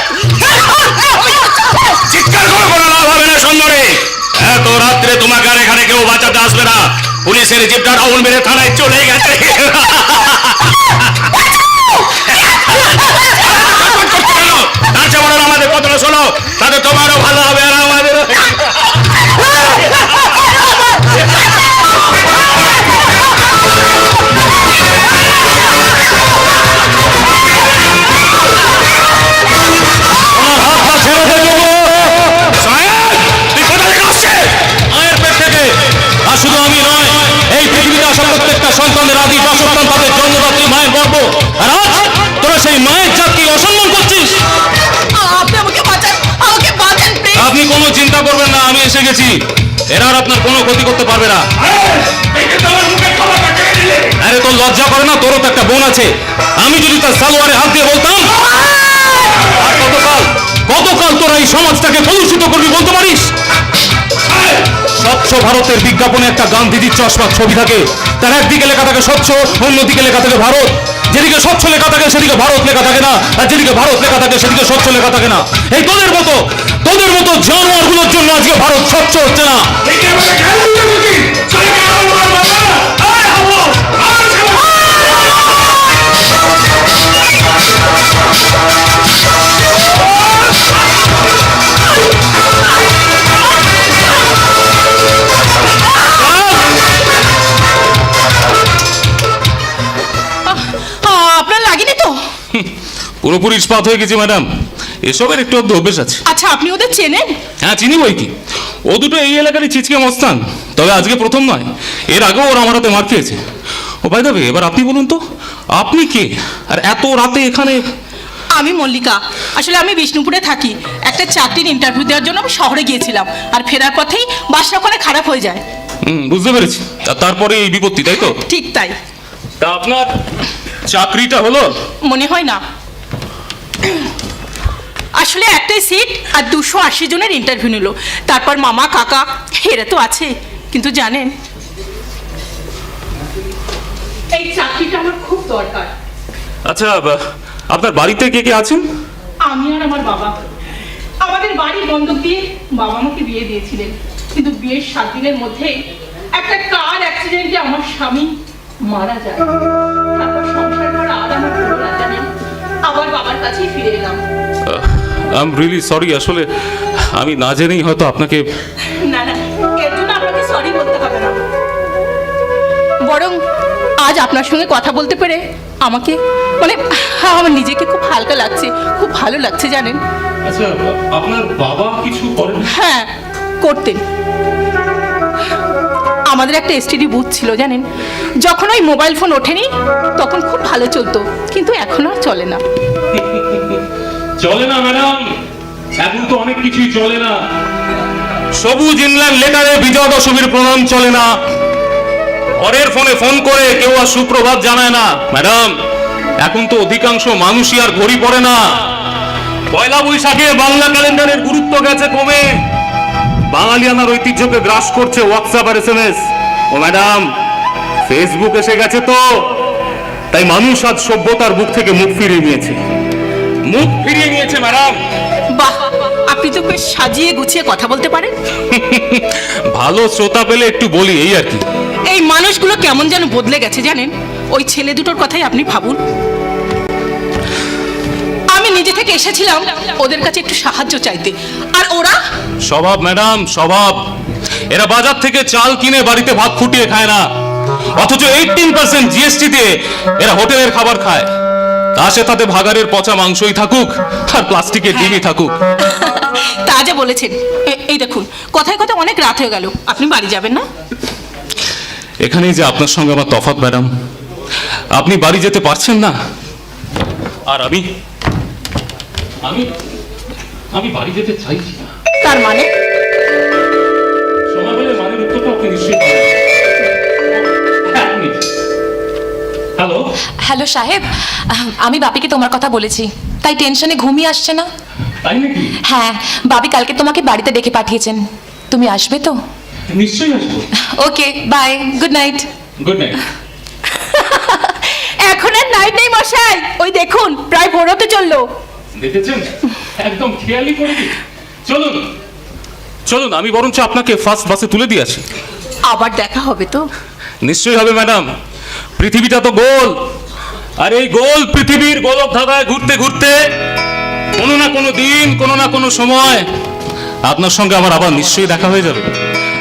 চিৎকার করে কোনো লাভ হবে না সুন্দরী। এত রাত্রে তোমাকে আর এখানে কেউ বাঁচাতে আসবে না। পুলিশের জিপটা ডাউন মেরে থানায় চলে গেছে। তার চেয়ে বরং আমাদের কথাটা শোনো, তাতে তোমারও ভালো হবে আর আমাদেরও। শুধু আমি নয়, এই পৃথিবীতে আসা প্রত্যেকটা সন্তানের আদি বাসস্থান তাদের জন্মদাত্রী মায়ের গর্ব। আর আজ তোরা সেই মায়ের জাতকে অসম্মান করছিস। আপনি আমাকে বাঁচান, আমাকে বাঁচান প্লিজ। আপনি কোনো চিন্তা করবেন না, আমি এসে গেছি। এরা আর আপনার কোনো ক্ষতি করতে পারবে না। আরে তোর লজ্জা করে না? তোরও তো একটা বোন আছে। আমি যদি তার সালোয়ারে হাত দিয়ে বলতাম, আর কতকাল তোরা এই সমাজটাকে কলুষিত করবি বলতে পারিস? স্বচ্ছ ভারতের বিজ্ঞাপনে একটা গান্ধীজির চশমার ছবি থাকে, তার একদিকে লেখা থাকে স্বচ্ছ, অন্যদিকে লেখা থাকে ভারত। যেদিকে স্বচ্ছ লেখা থাকে সেদিকে ভারত লেখা থাকে না, আর যেদিকে ভারত লেখা থাকে সেদিকে স্বচ্ছ লেখা থাকে না। এই তোদের মতো জানোয়ারগুলোর জন্য আজকে ভারত স্বচ্ছ হচ্ছে না। পুরোপুরি ইস্পাত হয়ে গেছি ম্যাডাম, এসবের একটু অর্ধ অভ্যেস আছে। আচ্ছা, আপনি ওদের চেনেন? হ্যাঁ চিনি বই কি, ও দুটো এই এলাকারই চিচকে মস্তান, তবে আজকে প্রথম নয়, এর আগেও ওরা আমার হাতে মার খেয়েছে। ও ভাই দেবে, এবার আপনি বলুন তো আপনি কে, আর এত রাতে এখানে? আমি মল্লিকা, আসলে আমি বিষ্ণুপুরে থাকি। একটা চাকরির ইন্টারভিউ দেওয়ার জন্য আমি শহরে গিয়েছিলাম, আর ফেরার পথেই বাসটা ওখানে খারাপ হয়ে যায়। বুঝতে পেরেছি, তারপরে এই বিপত্তি, তাই তো? ঠিক তাই। তা আপনার চাকরিটা হলো? মনে হয় না, আসলে একটাই সিট আর 280 জনের ইন্টারভিউ নিল। তারপর মামা কাকা এরা তো আছে, কিন্তু জানেন এই চাকরিটা আমার খুব দরকার। আচ্ছা, আপনার বাড়িতে কে কে আছেন? আমি আর আমার বাবা। আমাদের বাড়ি বন্ধক দিয়ে বাবা আমাকে বিয়ে দিয়েছিলেন, কিন্তু বিয়ের 7 দিনের মধ্যে একটা কার অ্যাক্সিডেন্টে আমার স্বামী মারা যায়। তারপর সংসার করা আর আমার ভালো লাগে না, আবার বাবার কাছেই ফিরে এলাম। আই এম রিয়েলি সরি, আসলে আমি না জেনেই হয়তো আপনাকে। না না, এর জন্য আপনাকে সরি বলতে হবে না, বরং আজ আপনার সঙ্গে কথা বলতে পেরে আমাকে আমার নিজেকে খুব হালকা লাগছে, খুব ভালো লাগছে জানেন। আচ্ছা, আপনার বাবা কিছু করেন? হ্যাঁ, করতেন। আমাদের একটা এসটিডি বুথ ছিল জানেন, যখন ওই মোবাইল ফোন ওঠেনি তখন খুব ভালো চলতো, কিন্তু এখন আর চলে না। চলে না ম্যাডাম, এখন তো অনেক কিছুই চলে না। সবুজ ইংল্যান্ড লেটারে বিজয়া দশমীর প্রণাম চলে না, পরের ফোনে ফোন করে কেউ আর সুপ্রভাত জানায় না। ম্যাডাম, এখন তো অধিকাংশ মানুষই আর ঘড়ি পড়ে না। পয়লা বৈশাখে বাংলা ক্যালেন্ডারের গুরুত্ব গেছে কমে, বাঙালিয়ানার ঐতিহ্যকে গ্রাস করছে হোয়াটসঅ্যাপ আর SMS। ও ম্যাডাম, ফেসবুক এসে গেছে তো, তাই মানুষ আজ সভ্যতার বুক থেকে মুখ ফিরিয়ে নিয়েছে, মুখ ফিরিয়ে নিয়েছে ম্যাডাম। বাহ, আপনি তো বেশ সাজিয়ে গুছিয়ে কথা বলতে পারেন। ভালো শ্রোতা পেলে একটু বলি, এই আর কি। এই মানুষগুলো কেমন যেন বদলে গেছে জানেন, ওই ছেলে দুটোর কথাই আপনি ভাবুন। আমি নিজে থেকে এসেছিলাম ওদের কাছে একটু সাহায্য চাইতে, আর ওরা স্বভাব ম্যাডাম, স্বভাব। এরা বাজার থেকে চাল কিনে বাড়িতে ভাত ফুটিয়ে খায় না, অথচ 18% GST দিয়ে এরা হোটেলের খাবার খায়। তা সে তাতে ভাগাড়ের পচা মাংসই থাকুক আর প্লাস্টিকের ডিমই থাকুক। তা যা বলেছেন। এই দেখুন, কথায় কথায় অনেক রাত হয়ে গেল, আপনি বাড়ি যাবেন না? এখানেই যে আপনার সঙ্গে আমার তফাৎ ম্যাডাম, আপনি বাড়ি যেতে পারছেন না, আর আমি আমি আমি বাড়ি যেতে চাইছি না। তার মানে সময় হলে মানের উত্তরটা আপনি নিশ্চয়ই পাবেন। হ্যালো হ্যালো সাহেব, আমি বাপিকে তোমার কথা বলেছি, তাই টেনশনে ঘুমিয়ে আসছে না। তাই নাকি? হ্যাঁ, বাপি কালকে তোমাকে বাড়িতে ডেকে পাঠিয়েছেন, তুমি আসবে তো? নিশ্চয়ই আসবো। Okay, bye, good night. Good night. এখন আর নাইট নেই মশাই, ওই দেখুন প্রায় ভোর হতে চললো। দেখেছেন, একদম খেয়ালি করে দিই। চলুন চলুন, আমি বরঞ্চ আপনাকে ফার্স্ট বাসে তুলে দিয়ে আসি। আবার দেখা হবে তো? নিশ্চয়ই হবে ম্যাডাম, পৃথিবীটা তো গোল, আর এই গোল পৃথিবীর গোলক ধাঁধায় ঘুরতে ঘুরতে কোনো না কোনো দিন, কোনো না কোনো সময় আপনার সঙ্গে আমার আবার নিশ্চয়ই দেখা হয়ে যাবে।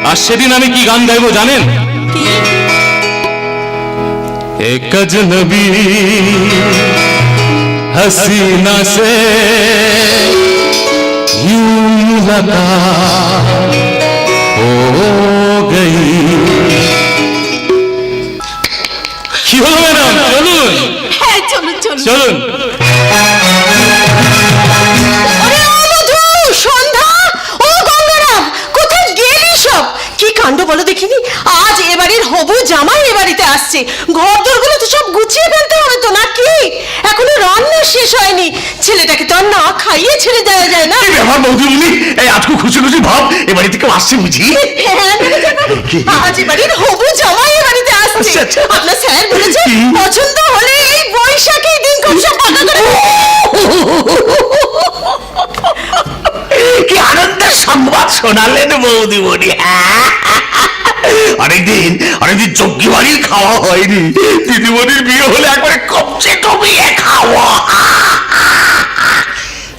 আর সেদিন আমি কি গান গাইবো জানেন? এক अजनबी हसीना से यूं मुलाकात हो गई। কি হলো ম্যাডাম? চলুন হ্যাঁ, চলুন চলুন চলুন। সন্ধ্যা, ও গঙ্গারাম, কোথায় গেলি সব? কি কাণ্ড বলো দেখিনি, আজ এবাড়ির হবু জামাই এ বাড়িতে আসছে, ঘর দোরগুলো তো সব গুছিয়ে ফেলতে হবে তো নাকি? এখনো রান্না শেষ হয়নি, ছেলেটাকে তো আর না খাইয়ে ছেড়ে দেওয়া যায় না। কি ব্যাপার বৌদিমণি, এই আজকে খুশি খুশি ভাব, এ বাড়ি থেকে আসছে বুঝি? হ্যাঁ, আজ এবাড়ির হবু জামাই এ বাড়িতে আসছে। আচ্ছা, আচ্ছা। আপনার স্যার বলেছে পছন্দ হলে এই বৈশাখী দিন খুব সব পাকা করে। কি আনন্দের সংবাদ শোনালেন বৌদিমণি। অনেকদিন চৌকি বাড়ির খাওয়া হয়নি, দিদিমণির বিয়ে হলে একবারে কমছে কমিয়ে খাওয়া।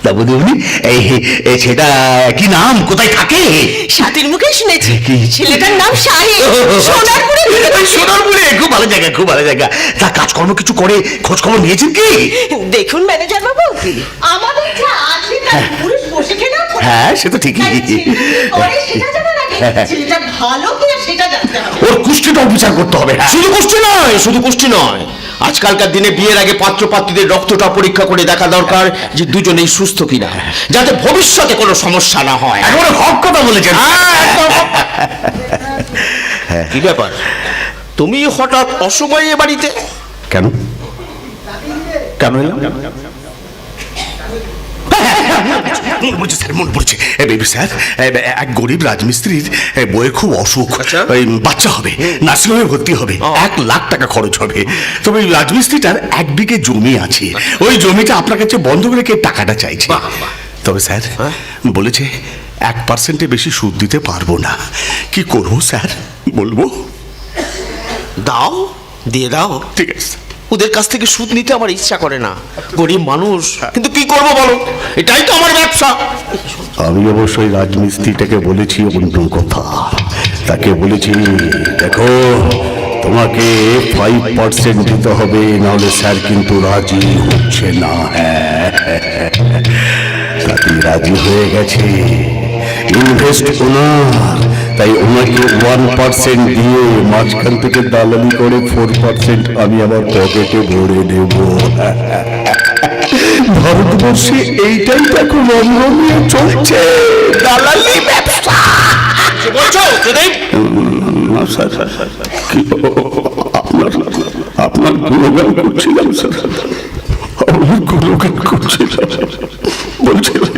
তা বৌদিমণি এই সেটা কি নাম, কোথায় থাকে? সাথীর মুখে শুনেছি কি? ছেলেটার নাম শাহিদ সোনারপুরে সোনারপুরে, খুব ভালো জায়গা, খুব ভালো জায়গা। তা কাজকর্ম কিছু করে খোঁজ খবর নিয়েছেন কি? দেখুন ম্যানেজার বাবু আমাদের যা আছে তার পুরুষ বসে খেলা হ্যাঁ, সে তো ঠিকই। ছেলেটা ভালো কিনা সেটা জানতে হবে ওর কুষ্টিটাও বিচার করতে হবে। হ্যাঁ। শুধু কুষ্টি নয়, শুধু কুষ্টি নয়, আজকালকার দিনে বিয়ের আগে পাত্র পাত্রীদের রক্তটা পরীক্ষা করে দেখা দরকার যে দুজনেই সুস্থ কিনা, যাতে ভবিষ্যতে কোনো সমস্যা না হয়। একেবারে হক কথা বলেছেন। কি ব্যাপার, তুমি হঠাৎ অসময়ে এ বাড়িতে? কেন কেন এলাম? বলছি স্যার, মনে পড়ছে, স্যার এক গরিব রাজমিস্ত্রির বইয়ের খুব অসুখ, ওই বাচ্চা হবে, নার্সিংহোমে ভর্তি হবে, 1 লাখ টাকা খরচ হবে। তবে ওই রাজমিস্ত্রিটার 1 বিঘে জমি আছে, ওই জমিটা আপনার কাছে বন্ধক রেখে টাকাটা চাইছে। তবে স্যার বলেছে 1% বেশি সুদ দিতে পারবো না। কি করবো স্যার, বলবো? দাও, দিয়ে দাও। ঠিক আছে। ওদের কাছ থেকে সুদ নিতে আমার ইচ্ছা করে না, গরিব মানুষ, কিন্তু কি করব বলো, এটাই তো আমার ব্যবসা। আমি অবশ্যই রাজমিস্ত্রিটাকে বলেছি অন্য কথা, তাকে বলেছি দেখো তোমাকে 5% দিতে হবে, নাহলে স্যার কিন্তু রাজি হচ্ছে না। হ্যাঁ, তাতে রাজি হয়ে গেছে। ইনভেস্ট ওনার, তাই ওনাকে 1% দিয়ে মাঝখান থেকে দালালি করে 4% আমি আমার পকেটে ভরে নেব। ভারতবর্ষে এইটাই তো এখন রমরমিয়ে চলছে, দালালি ব্যবসা। বলছো প্রদীপ? না স্যার, আপনার গুণগান করছিলাম স্যার, আপনার গুণগান করছিলাম। বলছিলাম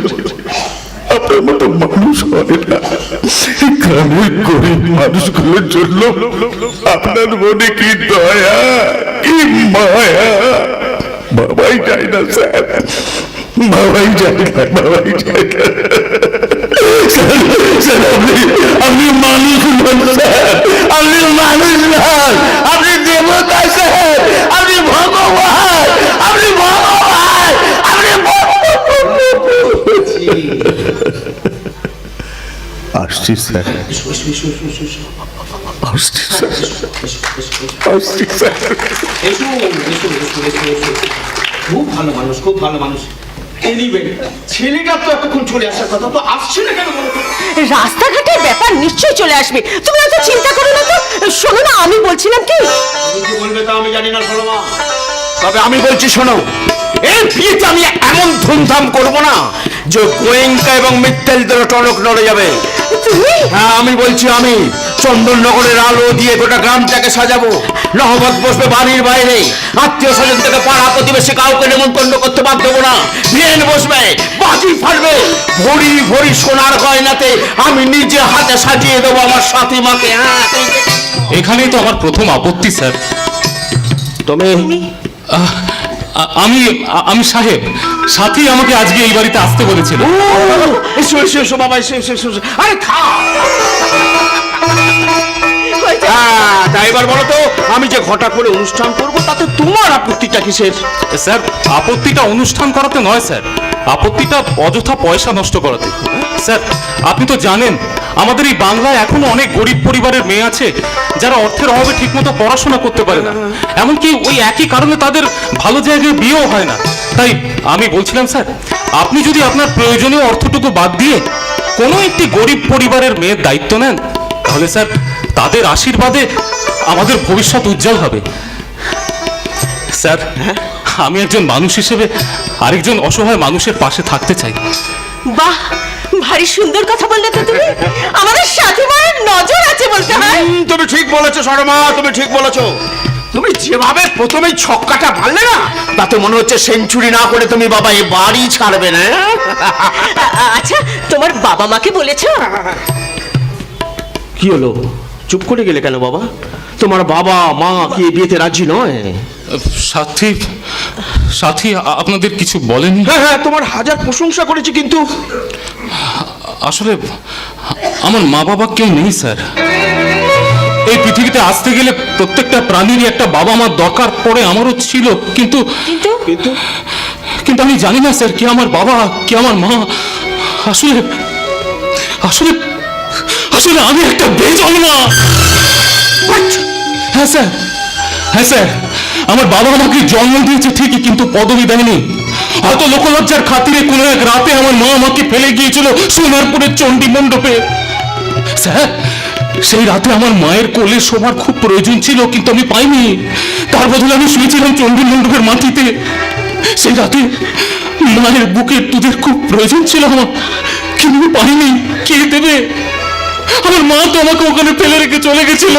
আপনার মতো মানুষ হয় না, গ্রামের গরিব মানুষগুলোর জন্য আপনার মনে কি দয়া, কি মায়া। বাবাই যায় না স্যার, বাবাই যায় না, বাবাই যায় না। স্যার আপনি মানুষ নন স্যার, আপনি মানুষ নন, আপনি দেবতা স্যার, আপনি ভগবান, আপনি ভগবান, আপনি আসছি স্যার, আসছি স্যার, আসছি স্যার। খুব ভালো মানুষ, খুব ভালো মানুষ। ছেলেটা তো এতক্ষণ চলে আসার কথা, তো আসছে না কেন বলো তো? রাস্তাঘাটের ব্যাপার নিশ্চয়ই চলে আসবে, তুমি এত চিন্তা করো না তো। শোনো না, আমি বলছিলাম কি, তুমি কি বলবে তা আমি জানি না সরমা। তবে আমি বলছি শোনো, এই বিয়েতে আমি এমন ধুমধাম করব না যে গোয়েঙ্কা এবং মিত্তালদের টনক নড়ে যাবে। তুমি হ্যাঁ, আমি বলছি, আমি চন্দননগরের আলো দিয়ে গোটা গ্রামটাকে সাজাবো। নহবত বসবে বাড়ির বাইরে, আত্মীয় স্বজন থেকে পাড়া প্রতিবেশী কাউকে নেমন্তন্ন করতে বাদ দেবো না। বিয়েন বসবে, বাজি ফাটবে, ভরি ভরি সোনার গয়নাতে আমি নিজে হাতে সাজিয়ে দেবো আমার সাথী মাকে। হ্যাঁ, এখানেই তো আমার প্রথম আপত্তি স্যার। তুমি আমি সাহেব, সাথী আমাকে আজকে এই বাড়িতে আসতে বলেছিল। এসো এসো এসো বাবা, এসো এসো এসো। আরে তাই এবার বলো তো, আমি যে ঘটা করে অনুষ্ঠান করব তাতে তোমার আপত্তিটা কিসের? স্যার, আপত্তিটা অনুষ্ঠান করাতে নয় স্যার, আপত্তিটা অযথা পয়সা নষ্ট করাতে। স্যার, আপনি তো জানেন আমাদের এই বাংলায় এখনো অনেক গরিব পরিবারের মেয়ে আছে যারা অর্থের অভাবে ঠিকমতো পড়াশোনা করতে পারে না, এমনকি ওই একই কারণে তাদের ভালো জায়গায় বিয়েও হয় না। তাই আমি বলছিলাম স্যার, আপনি যদি আপনার প্রয়োজনীয় অর্থটুকু বাদ দিয়ে কোনো একটি গরিব পরিবারের মেয়ের দায়িত্ব নেন, তাহলে স্যার তাদের আশীর্বাদে আমাদের ভবিষ্যৎ উজ্জ্বল হবে। স্যার, আমি একজন মানুষ হিসেবে আরেকজন অসহায় মানুষের পাশে থাকতে চাই। বাহ, ভারী সুন্দর কথা বললে তো তুমি। আমাদের সাথী মায়ের নজর আছে বলতে হয়। তুমি ঠিক বলেছো শর্মা, তুমি ঠিক বলেছো। তুমি যেভাবে প্রথমেই ছক্কাটা মারলে না, তাতে মনে হচ্ছে সেঞ্চুরি না করে তুমি বাবা এ বাড়ি ছাড়বে না। আচ্ছা, তোমার বাবা মাকে বলেছো? কি হলো, চুপ করে গেলে কেন বাবা? তোমার বাবা মা কি এই বিয়েতে রাজি নয়? সাথী সাথী আপনাদের কিছু বলেনি? হ্যাঁ হ্যাঁ, তোমার হাজার প্রশংসা করেছে, কিন্তু আসলে আমার মা বাবা কেউ নেই স্যার। এই পৃথিবীতে আসতে গেলে প্রত্যেকটা প্রাণীরই একটা বাবা মার দরকার পড়ে, আমারও ছিল, কিন্তু কিন্তু আমি জানি না স্যার কে আমার বাবা কে আমার মা। আসলে আসলে আসলে আমি একটা বেজন্মা। হ্যাঁ স্যার, হ্যাঁ স্যার, আমার বাবা আমাকে জন্ম দিয়েছে ঠিকই, কিন্তু পদবি দেয়নি। হয়তো লোকলজ্জার খাতিরে কোনো এক রাতে আমার মা আমাকে ফেলে গিয়েছিল সোনারপুরের চণ্ডী মণ্ডপে। স্যার, সেই রাতে আমার মায়ের কোলে শোবার খুব প্রয়োজন ছিল, কিন্তু আমি পাইনি। তার বদলে আমি শুয়েছিলাম চণ্ডী মণ্ডপের মাটিতে। সেই রাতে মায়ের বুকের দুধের খুব প্রয়োজন ছিল আমার, কিন্তু আমি পাইনি। কে দেবে? আমার মা তো আমাকে ওখানে ফেলে রেখে চলে গেছিল।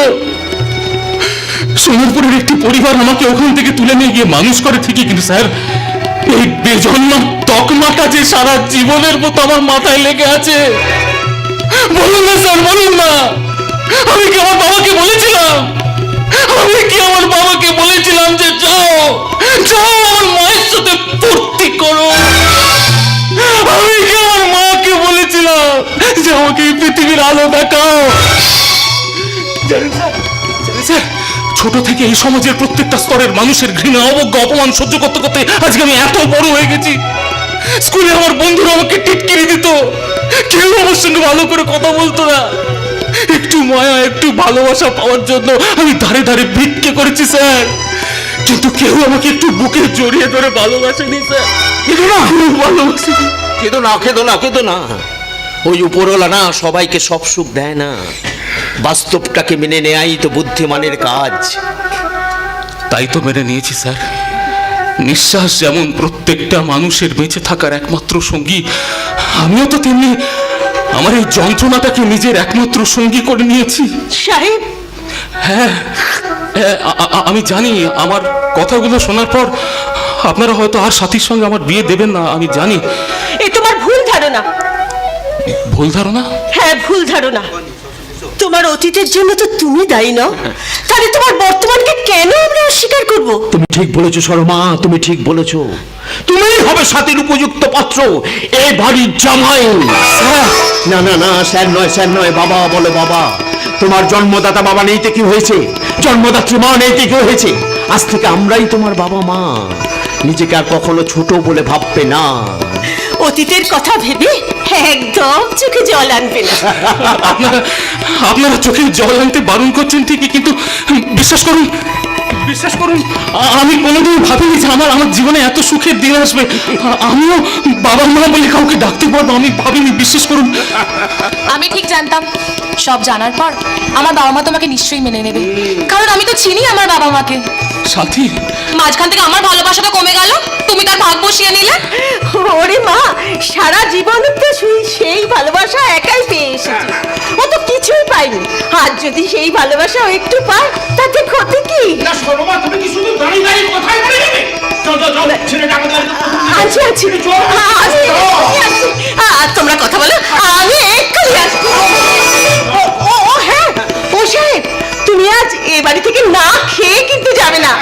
সোনারপুরের একটি পরিবার আমাকে ওখান থেকে তুলে নিয়ে গিয়ে মানুষ করে ঠিকই, কিন্তু স্যার এই বেজন্মা তকমাটা যে সারা জীবনের মতো আমার মাথায় লেগে আছে। বলুন না স্যার, বলুন না, আমি কি আমার বাবাকে বলেছিলাম? আমি কি আমার বাবাকে বলেছিলাম যে যাও যাও আমার মায়ের সাথে ফুর্তি করো? আমি কি আমার মাকে বলেছিলাম যে আমাকে এই পৃথিবীর আলো দেখাও? জানেন স্যার, ছোট থেকে এই সমাজের প্রত্যেকটা স্তরের মানুষের ঘৃণা, অবজ্ঞা, অপমান সহ্য করতে করতে আজকে আমি এত বড় হয়ে গেছি। স্কুলে আমার বন্ধুরা আমাকে টিটকিরি দিত, কেউ আমার সঙ্গে ভালো করে কথা বলতো না। একটু মায়া, একটু ভালোবাসা পাওয়ার জন্য আমি ধারে ধারে ভিক্ষে করেছি স্যার, কিন্তু কেউ আমাকে একটু বুকে জড়িয়ে ধরে ভালোবাসেনি স্যার। ভালোবাসেনি। কেঁদো না, কেঁদো না, কেঁদো না। ওই উপরওয়ালা না সবাইকে সব সুখ দেয় না। বাস্তবটাকে মেনে নেয়াই তো বুদ্ধিমানের কাজ। তাই তো মেনে নিয়েছি স্যার। নিঃশ্বাস যেমন প্রত্যেকটা মানুষের বেঁচে থাকার একমাত্র সঙ্গী, আমিও তো তেমনি আমার এই যন্ত্রণাটাকে নিজের একমাত্র সঙ্গী করে নিয়েছি। সাহেব, হ্যাঁ, আমি জানি আমার কথাগুলো শোনার পর আপনারা হয়তো আর সাথীর সঙ্গে আমার বিয়ে দেবেন না, আমি জানি। এ তোমার ভুল ধারণা। ভুল ধারণা? হ্যাঁ, ভুল ধারণা। তোমার অতীতের জন্য তো তুমি দায়ী নও, তাহলে তোমার বর্তমানকে কেন আমরা অস্বীকার করব? তুমি ঠিক বলেছো শর্মা, তুমি ঠিক বলেছো। তুমিই হবে সাথীর উপযুক্ত পাত্র, এই বাড়ির জামাই। না না না, স্যার নয়, স্যার নয়, বাবা বলো বাবা। তোমার জন্মদাতা বাবা নেইতে কি হয়েছে? জন্মদাত্রী মা নেইতে কি হয়েছে? আজ থেকে আমরাই তোমার বাবা মা। নিজেকে আর কখনো ছোট বলে ভাববে না। অতীতের কথা ভেবে একদম চোখে জল আনবে না। আপনারা চোখে জল আনতে বারণ করছেন ঠিকই, কিন্তু বিশ্বাস করুন, বিশ্বাস করুন, আমি কোনোদিন ভাবিনি যে আমার জীবনে এত সুখের দিন আসবে। আমিও বাবা মা বলে কাউকে ডাকতে পারবো, আমি ভাবিনি, বিশ্বাস করুন। আমি ঠিক জানতাম সব জানার পর আমার বাবা মা তোমাকে নিশ্চয়ই মেনে নেবে, কারণ আমি তো চিনি আমার বাবা মাকে। সাথী, মাঝখান থেকে আমার ভালোবাসাটা কমে গেল, তুমি তার ভাগ বসিয়ে নিলে। ওরে মা, সারা জীবন তো সেই ভালোবাসা একাই পেয়ে এসেছে, ও তো কিছুই পায়নি। আর যদি সেই ভালোবাসা ও একটু পায়, তাতে ক্ষতি কি? না শর্মা, তুমি কি শুধু দাঁড়িয়ে দাঁড়িয়ে কথাই বলে যাবে? চল চল চল, ছেলেটা আমাদের আছি আছি, আমি এক্ষুনি আসছি। তোমরা কথা বলো, আমি এক্ষুনি আসছি। ও হ্যাঁ, ও সাহেব, তুমি আজ এ বাড়ি থেকে না খেয়ে কিন্তু যাবে না।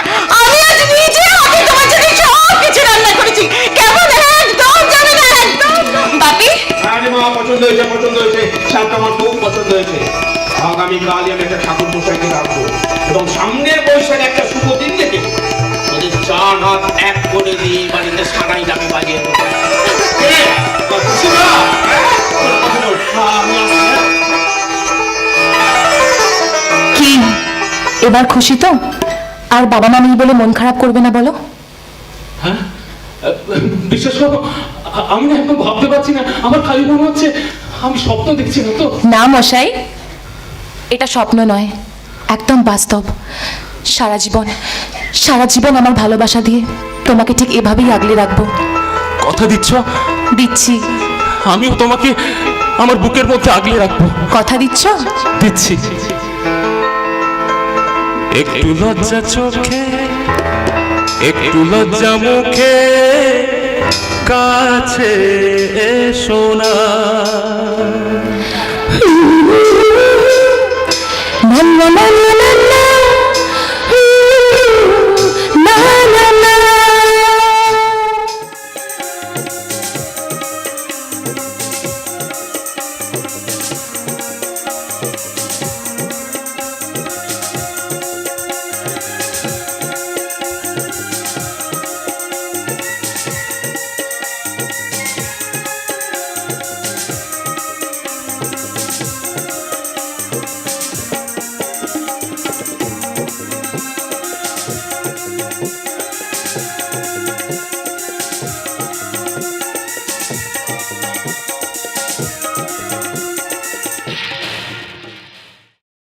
আমি আজ নিজে হাতে তোমার জন্য সব কিছু রান্না করেছি। কেমন? একদম যাবে না, একদম। বাপি, আরে মা, পছন্দ হয়েছে, পছন্দ হয়েছে, শাকটা আমার খুব পছন্দ হয়েছে। আগামীকালই আমি একটা ঠাকুর মশাইকে রাখবো, এবং সামনের বৈশাখে একটা শুভ দিন দেখে ওদের চার হাত এক করে দিয়ে এই বাড়িতে সারাই যাবে বাজিয়ে দেবো। কি এবার খুশি তো? আর বাবা মা নেই বলে মন খারাপ করবে না বলো? হ্যাঁ, বিশ্বাস করো, আমি না এখন ভাবতে পারছি না, আমার খালি মনে হচ্ছে আমি স্বপ্ন দেখছি না তো। না মশাই, এটা স্বপ্ন নয়, একদম বাস্তব। সারা জীবন আমার ভালোবাসা দিয়ে তোমাকে ঠিক এভাবেই আগলে রাখবো। কথা দিচ্ছ? দিচ্ছি। আমিও তোমাকে আমার বুকের মধ্যে আগলে রাখবো। কথা দিচ্ছ? দিচ্ছি। একটু লজ্জা চোখে, একটু লজ্জা মুখে, কাছে এসো না। না না না না